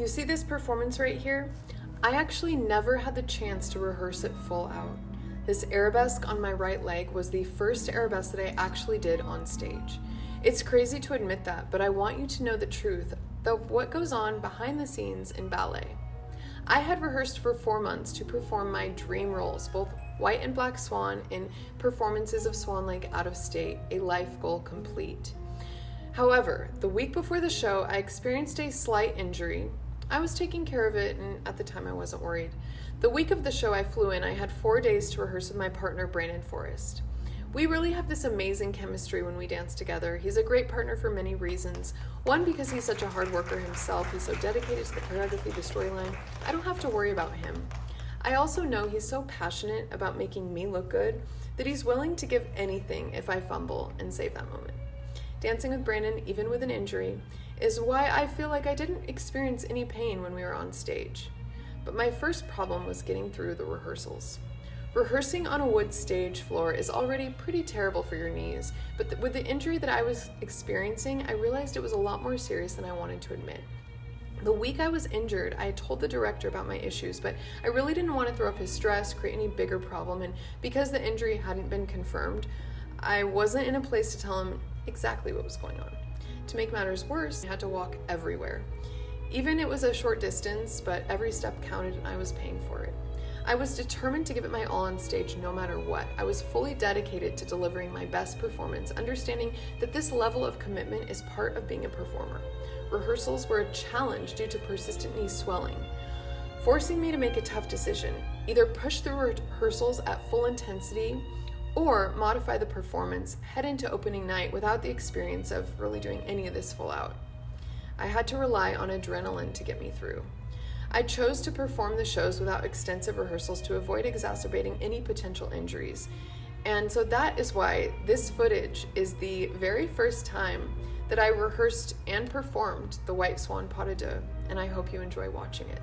You see this performance right here? I actually never had the chance to rehearse it full out. This arabesque on my right leg was the first arabesque that I actually did on stage. It's crazy to admit that, but I want you to know the truth of what goes on behind the scenes in ballet. I had rehearsed for 4 months to perform my dream roles, both white and black Swan in performances of Swan Lake out of state, a life goal complete. However, the week before the show, I experienced a slight injury. I was taking care of it, and at the time I wasn't worried. The week of the show I flew in, I had 4 days to rehearse with my partner, Brandon Forrest. We really have this amazing chemistry when we dance together. He's a great partner for many reasons. One, because he's such a hard worker himself. He's so dedicated to the choreography, the storyline. I don't have to worry about him. I also know he's so passionate about making me look good that he's willing to give anything if I fumble and save that moment. Dancing with Brandon, even with an injury, is why I feel like I didn't experience any pain when we were on stage. But my first problem was getting through the rehearsals. Rehearsing on a wood stage floor is already pretty terrible for your knees, but with the injury that I was experiencing, I realized it was a lot more serious than I wanted to admit. The week I was injured, I had told the director about my issues, but I really didn't want to throw up his stress, create any bigger problem, and because the injury hadn't been confirmed, I wasn't in a place to tell him exactly what was going on. To make matters worse, I had to walk everywhere. Even it was a short distance, but every step counted and I was paying for it. I was determined to give it my all on stage no matter what. I was fully dedicated to delivering my best performance, understanding that this level of commitment is part of being a performer. Rehearsals were a challenge due to persistent knee swelling, forcing me to make a tough decision: either push the rehearsals at full intensity or modify the performance, head into opening night without the experience of really doing any of this full out. I had to rely on adrenaline to get me through. I chose to perform the shows without extensive rehearsals to avoid exacerbating any potential injuries. And so that is why this footage is the very first time that I rehearsed and performed the White Swan pas de deux, and I hope you enjoy watching it.